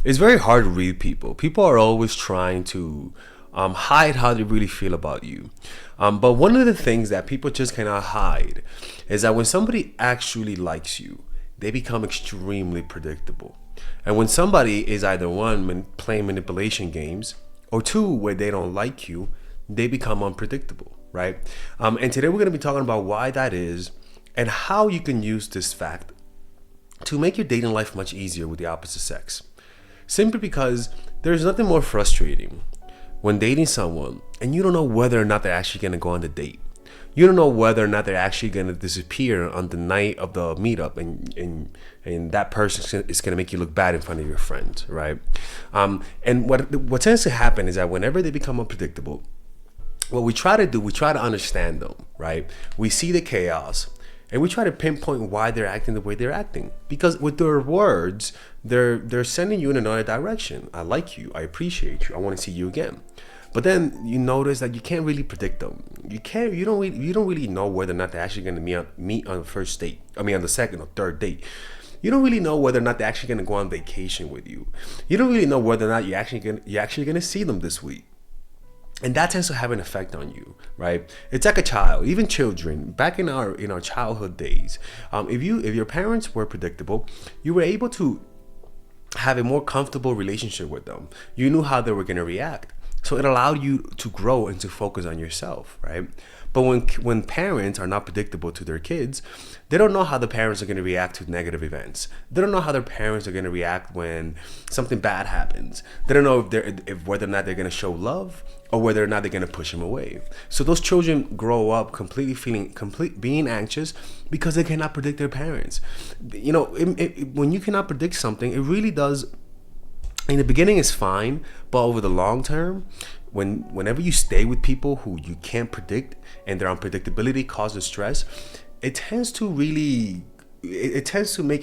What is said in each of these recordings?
It's very hard to read people. People are always trying to hide how they really feel about you. But one of the things that people just cannot hide is that when somebody actually likes you, they become extremely predictable. And when somebody is either one, playing manipulation games, or two, where they don't like you, they become unpredictable, right? And today we're going to be talking about why that is and how you can use this fact to make your dating life much easier with the opposite sex. Simply because there's nothing more frustrating when dating someone and you don't know whether or not they're actually going to go on the date. You don't know whether or not they're actually going to disappear on the night of the meetup, and that person is going to make you look bad in front of your friends, right? And what tends to happen is that whenever they become unpredictable, what we try to do, we try to understand them, right? We see the chaos and we try to pinpoint why they're acting the way they're acting. Because with their words, they're sending you in another direction. I like you. I appreciate you. I want to see you again. But then you notice that you can't really predict them. You don't really know whether or not they're actually going to meet on the first date. I mean, on the second or third date. You don't really know whether or not they're actually going to go on vacation with you. You don't really know whether or not you're actually going to see them this week. And that tends to have an effect on you, right? It's like a child, even children. Back in our childhood days, if your parents were predictable, you were able to have a more comfortable relationship with them. You knew how they were going to react, so it allowed you to grow and to focus on yourself, right? But when parents are not predictable to their kids, they don't know how the parents are going to react to negative events. They don't know how their parents are going to react when something bad happens. They don't know if whether or not they're going to show love or whether or not they're going to push them away. So those children grow up being anxious because they cannot predict their parents. When you cannot predict something, it really does. In the beginning, it's fine, but over the long term, whenever you stay with people who you can't predict and their unpredictability causes stress, it tends to make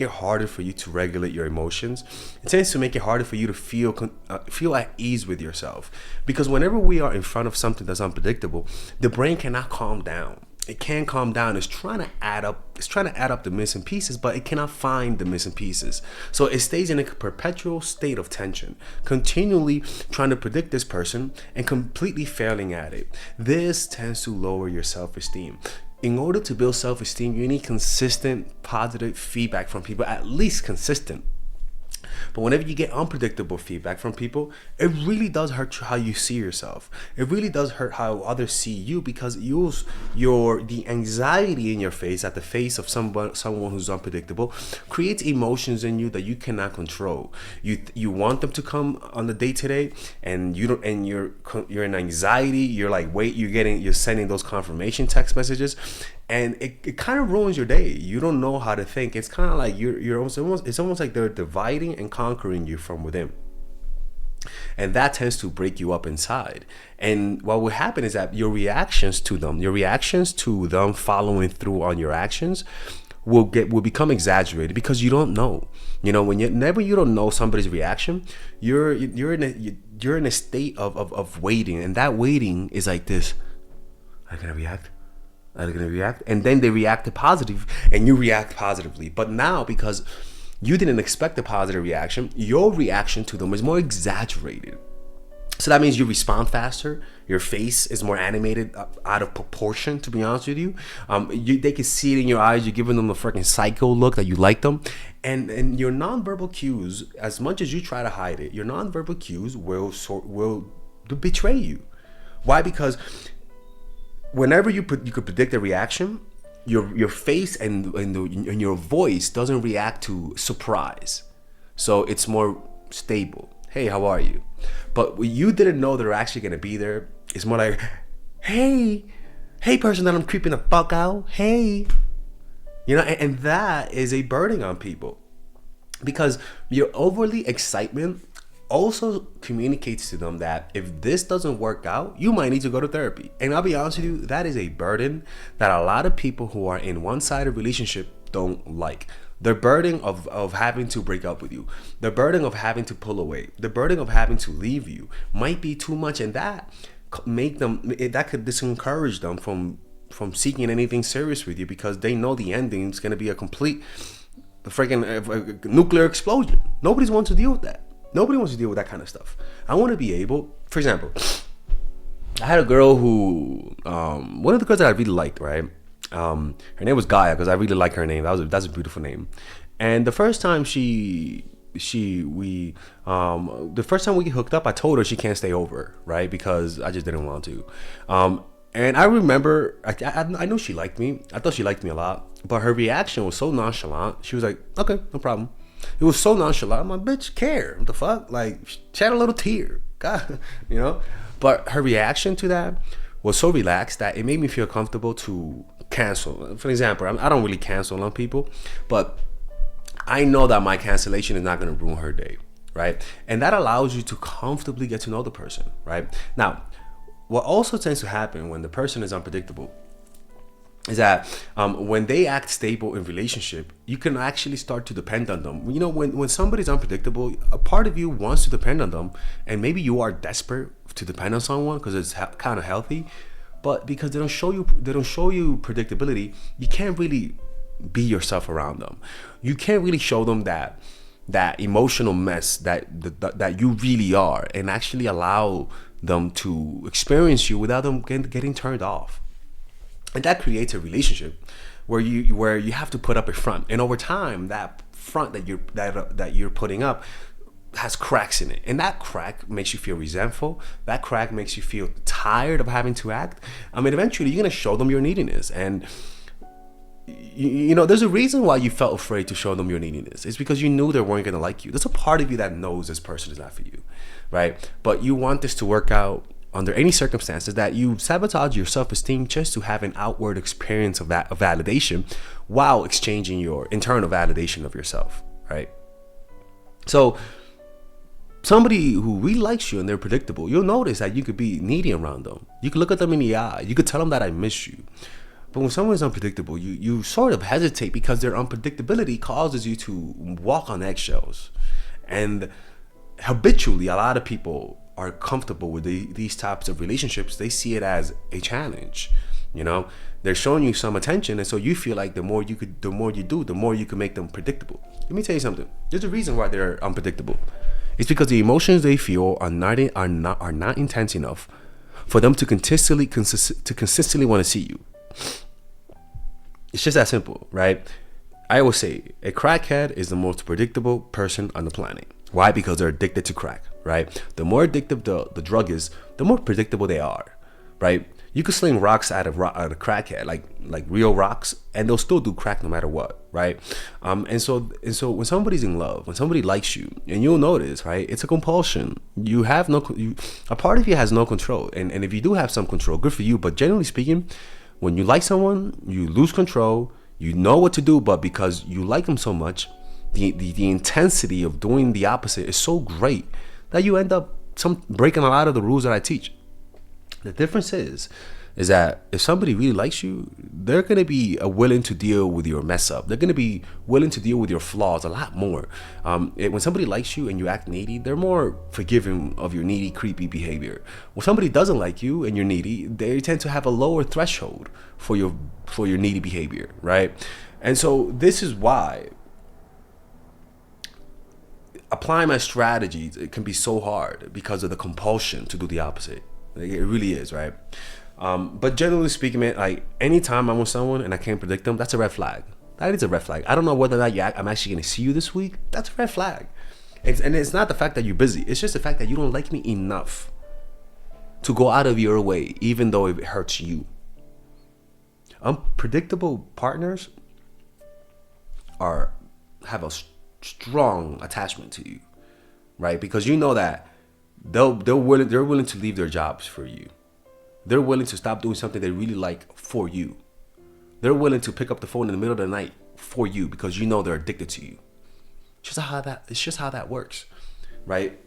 it harder for you to regulate your emotions. It tends to make it harder for you to feel at ease with yourself. Because whenever we are in front of something that's unpredictable, the brain cannot calm down. It can't calm down. It's trying to add up the missing pieces, but it cannot find the missing pieces. So it stays in a perpetual state of tension, continually trying to predict this person and completely failing at it. This tends to lower your self-esteem. In order to build self-esteem, you need consistent positive feedback from people, at least consistent. But whenever you get unpredictable feedback from people, it really does hurt how you see yourself. It really does hurt how others see you, because the anxiety in your face at the face of someone who's unpredictable creates emotions in you that you cannot control. You want them to come on the date today, and you don't, and you're in anxiety. You're like, you're sending those confirmation text messages, and it kind of ruins your day. You don't know how to think. It's kind of like it's almost like they're dividing and conquering you from within. And that tends to break you up inside. And what will happen is that your reactions to them following through on your actions will become exaggerated, because you don't know. Whenever you don't know somebody's reaction, you're in a state of waiting, and that waiting is like this. Are they gonna react? Are they going to react? And then they react positive, and you react positively. But now, because you didn't expect a positive reaction, your reaction to them is more exaggerated. So that means you respond faster. Your face is more animated, out of proportion, to be honest with you. They can see it in your eyes. You're giving them a freaking psycho look that you like them. And your nonverbal cues, as much as you try to hide it, your nonverbal cues will betray you. Why? Because whenever you could predict a reaction, your face and your voice doesn't react to surprise, so it's more stable. Hey, how are you? But when you didn't know they're actually gonna be there, it's more like, hey person that I'm creeping the fuck out. Hey, and that is a burden on people, because your overly excitement also communicates to them that if this doesn't work out, you might need to go to therapy. And I'll be honest with you, that is a burden that a lot of people who are in one-sided relationship don't like. The burden of having to break up with you, the burden of having to pull away, the burden of having to leave you might be too much, and that could discourage them from seeking anything serious with you, because they know the ending is going to be a complete freaking nuclear explosion. Nobody's wants to deal with that. Nobody wants to deal with that kind of stuff. I want to be able, for example, I had a girl who, one of the girls that I really liked, right? Her name was Gaia, because I really like her name. That's a beautiful name. And the first time the first time we hooked up, I told her she can't stay over, right? Because I just didn't want to. And I remember, I knew she liked me. I thought she liked me a lot. But her reaction was so nonchalant. She was like, okay, no problem. It was so nonchalant. I'm like, bitch, care. What the fuck? Like, shed a little tear. God, you know? But her reaction to that was so relaxed that it made me feel comfortable to cancel. For example, I don't really cancel on people, but I know that my cancellation is not going to ruin her day, right? And that allows you to comfortably get to know the person, right? Now, what also tends to happen when the person is unpredictable is that when they act stable in relationship, you can actually start to depend on them. You know, when somebody's unpredictable, a part of you wants to depend on them, and maybe you are desperate to depend on someone because it's kind of healthy, but because they don't show you predictability, you can't really be yourself around them. You can't really show them that emotional mess that you really are, and actually allow them to experience you without them getting turned off. And that creates a relationship where you have to put up a front, and over time that front that you're putting up has cracks in it, and that crack makes you feel resentful. That crack makes you feel tired of having to act. I mean, eventually you're gonna show them your neediness, and you know, there's a reason why you felt afraid to show them your neediness. It's because you knew they weren't gonna like you. There's a part of you that knows this person is not for you, right? But you want this to work out under any circumstances, that you sabotage your self-esteem just to have an outward experience of validation while exchanging your internal validation of yourself, right? So somebody who really likes you and they're predictable, you'll notice that you could be needy around them. You could look at them in the eye. You could tell them that I miss you. But when someone is unpredictable, you sort of hesitate because their unpredictability causes you to walk on eggshells. And habitually, a lot of people are comfortable with these types of relationships. They see it as a challenge. You know, they're showing you some attention, and so you feel like the more you do, the more you can make them predictable. Let me tell you something. There's a reason why they're unpredictable. It's because the emotions they feel are not intense enough for them to consistently want to see you. It's just that simple, right? I always say a crackhead is the most predictable person on the planet. Why? Because they're addicted to crack, right? The more addictive the drug is, the more predictable they are, right? You could sling rocks at a crackhead, like real rocks, and they'll still do crack no matter what, right? And so when somebody's in love, when somebody likes you, and you'll notice, right? It's a compulsion. A part of you has no control, and if you do have some control, good for you. But generally speaking, when you like someone, you lose control. You know what to do, but because you like them so much, the intensity of doing the opposite is so great that you end up breaking a lot of the rules that I teach. The difference is that if somebody really likes you, they're going to be willing to deal with your mess up. They're going to be willing to deal with your flaws a lot more. When somebody likes you and you act needy, they're more forgiving of your needy, creepy behavior. When somebody doesn't like you and you're needy, they tend to have a lower threshold for your needy behavior, right? And so this is why applying my strategies, it can be so hard because of the compulsion to do the opposite. Like, it really is, right? But generally speaking, man, like anytime I'm with someone and I can't predict them, that's a red flag. That is a red flag. I don't know whether or not I'm actually going to see you this week. That's a red flag. And it's not the fact that you're busy. It's just the fact that you don't like me enough to go out of your way, even though it hurts you. Unpredictable partners have a strong attachment to you, right? Because you know that they're willing to leave their jobs for you. They're willing to stop doing something they really like for you. They're willing to pick up the phone in the middle of the night for you because you know they're addicted to you. It's just how that works, right?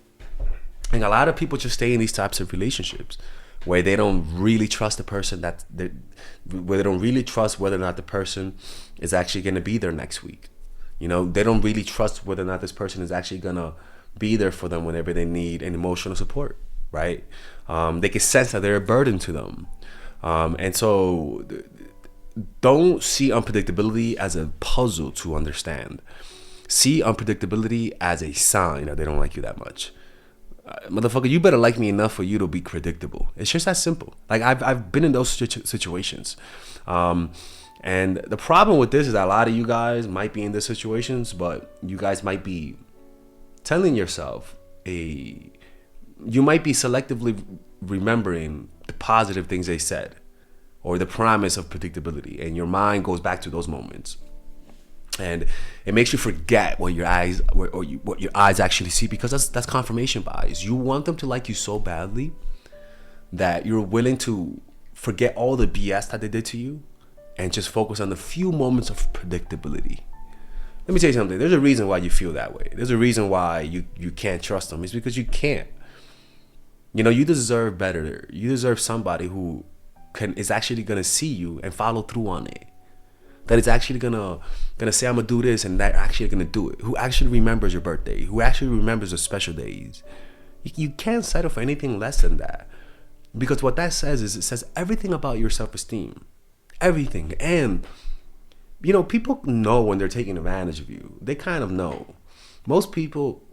And a lot of people just stay in these types of relationships where they don't really trust the person where they don't really trust whether or not the person is actually going to be there next week. You know, they don't really trust whether or not this person is actually going to be there for them whenever they need an emotional support, right? They can sense that they're a burden to them. And so don't see unpredictability as a puzzle to understand. See unpredictability as a sign that they don't like you that much. Motherfucker, you better like me enough for you to be predictable. It's just that simple. Like I've been in those situations. And the problem with this is that a lot of you guys might be in these situations, but you guys might be telling yourself you might be selectively remembering the positive things they said or the promise of predictability, and your mind goes back to those moments, and it makes you forget what your eyes what your eyes actually see, because that's confirmation bias. You want them to like you so badly that you're willing to forget all the BS that they did to you and just focus on the few moments of predictability. Let me tell you something. There's a reason why you feel that way. There's a reason why you can't trust them. It's because you can't. You deserve better. You deserve somebody who is actually gonna see you and follow through on it. That is actually gonna say, I'm gonna do this, and that actually gonna do it. Who actually remembers your birthday? Who actually remembers the special days? You can't settle for anything less than that, because what that says is, it says everything about your self-esteem, everything. And people know when they're taking advantage of you. They kind of know. Most people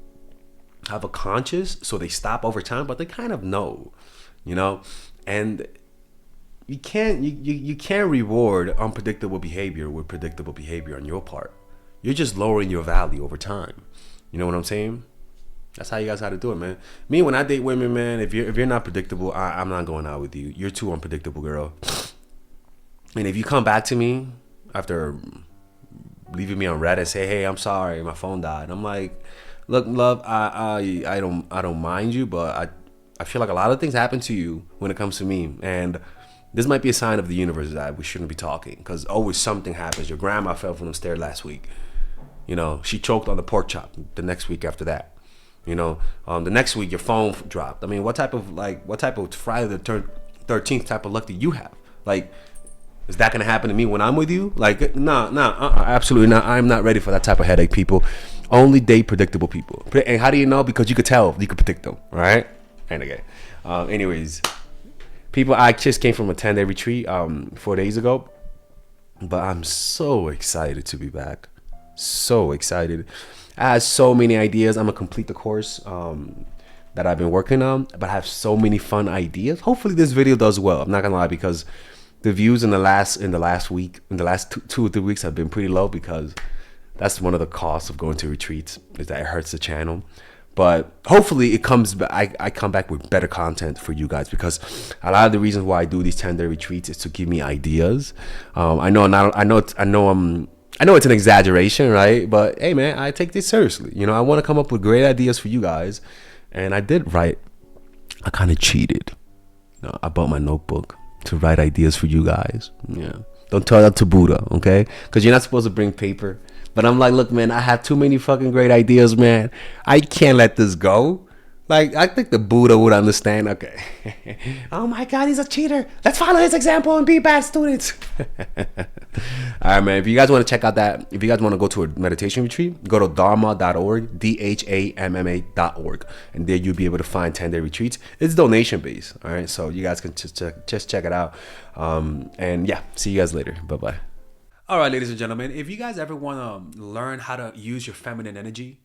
have a conscience, so they stop over time, but they kind of know, and you can't reward unpredictable behavior with predictable behavior on your part. You're just lowering your value over time. You know what I'm saying? That's how you guys got to do it, man. Me, when I date women, man, if you're not predictable, I'm not going out with you. You're too unpredictable, girl. And if you come back to me after leaving me on red and say, hey, I'm sorry, my phone died, I'm like, look, love, I don't mind you, but I feel like a lot of things happen to you when it comes to me, and this might be a sign of the universe that we shouldn't be talking, because always something happens. Your grandma fell from the stairs last week. She choked on the pork chop the next week after that. The next week your phone dropped. I mean, what type of Friday the 13th type of luck do you have? Like, is that gonna happen to me when I'm with you? Like, nah, absolutely not. I'm not ready for that type of headache, people. Only date predictable people. And how do you know? Because you could tell, you could predict them, right? And again, anyways, people, I just came from a 10-day retreat 4 days ago, but I'm so excited to be back. So excited. I have so many ideas. I'm gonna complete the course that I've been working on, but I have so many fun ideas. Hopefully this video does well. I'm not gonna lie, because the views in the last two or 3 weeks have been pretty low, because that's one of the costs of going to retreats, is that it hurts the channel. But hopefully it comes back. I come back with better content for you guys, because a lot of the reasons why I do these 10-day retreats is to give me ideas. I know it's an exaggeration, right? But hey, man, I take this seriously. I want to come up with great ideas for you guys, and I did write. I kind of cheated. I bought my notebook to write ideas for you guys. Yeah, don't tell that to Buddha, okay? Because you're not supposed to bring paper. But I'm like, look, man, I have too many fucking great ideas, man. I can't let this go. Like, I think the Buddha would understand. Okay. Oh my God, he's a cheater. Let's follow his example and be bad students. All right, man. If you guys want to check out if you guys want to go to a meditation retreat, go to dharma.org, DHAMMA.org. And there you'll be able to find 10-day retreats. It's donation based. All right. So you guys can just check it out. And yeah, see you guys later. Bye-bye. All right, ladies and gentlemen, if you guys ever want to learn how to use your feminine energy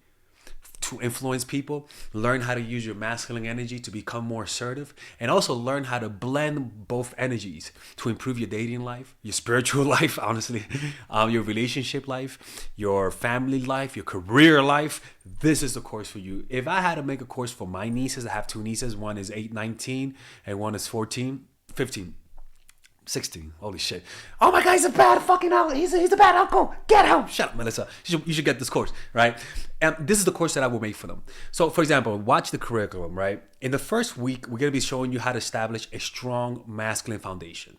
to influence people, learn how to use your masculine energy to become more assertive, and also learn how to blend both energies to improve your dating life, your spiritual life, honestly, your relationship life, your family life, your career life, this is the course for you. If I had to make a course for my nieces, I have two nieces, one is 19 and one is 15. 16. Holy shit. Oh my God, he's a bad fucking uncle. He's a bad uncle. Get him. Shut up, Melissa. You should get this course, right? And this is the course that I will make for them. So, for example, watch the curriculum, right? In the first week, we're going to be showing you how to establish a strong masculine foundation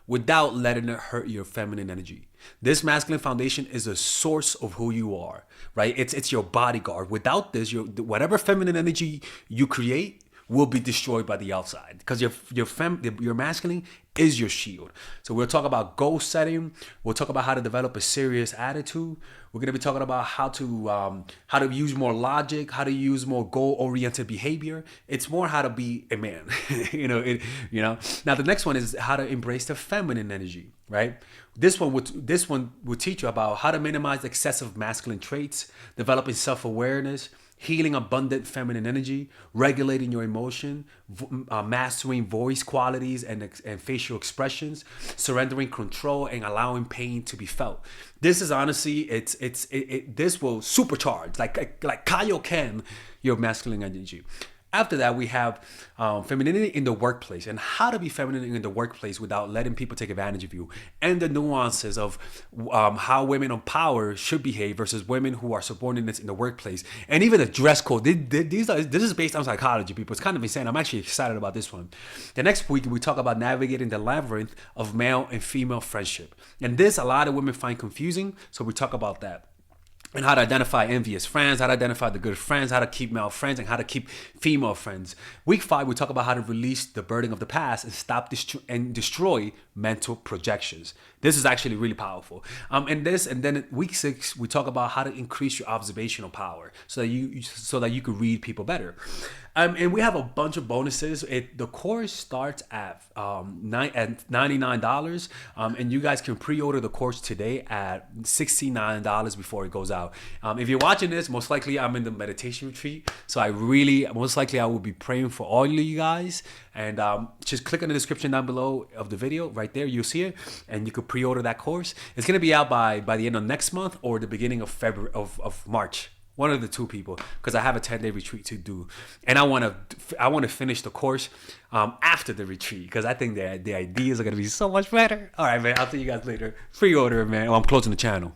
without letting it hurt your feminine energy. This masculine foundation is a source of who you are, right? It's your bodyguard. Without this, whatever feminine energy you create will be destroyed by the outside, because your masculine is your shield. So we'll talk about goal setting. We'll talk about how to develop a serious attitude. We're gonna be talking about how to use more logic, how to use more goal-oriented behavior. It's more how to be a man. Now the next one is how to embrace the feminine energy, right? This one would teach you about how to minimize excessive masculine traits, developing self-awareness, healing abundant feminine energy, regulating your emotion, mastering voice qualities and facial expressions, surrendering control, and allowing pain to be felt. This is honestly, this will supercharge, like Kaioken, your masculine energy. After that, we have femininity in the workplace, and how to be feminine in the workplace without letting people take advantage of you, and the nuances of how women of power should behave versus women who are subordinates in the workplace, and even the dress code. This is based on psychology, people. It's kind of insane. I'm actually excited about this one. The next week, we talk about navigating the labyrinth of male and female friendship, and this a lot of women find confusing, so we talk about that. And how to identify envious friends, how to identify the good friends, how to keep male friends, and how to keep female friends. Week 5, we talk about how to release the burden of the past and stop and destroy mental projections. This is actually really powerful. And then week 6, we talk about how to increase your observational power so that you can read people better. And we have a bunch of bonuses. The course starts at $99, and you guys can pre-order the course today at $69 before it goes out. If you're watching this, most likely I'm in the meditation retreat, so I will be praying for all of you guys. And just click on the description down below of the video. Right there, you'll see it, and you can pre-order that course. It's gonna be out by the end of next month or the beginning of February of March. One of the two, people, because I have a 10-day retreat to do, and I want to finish the course after the retreat, because I think the ideas are gonna be so much better. All right, man. I'll see you guys later. Pre-order, man. I'm closing the channel.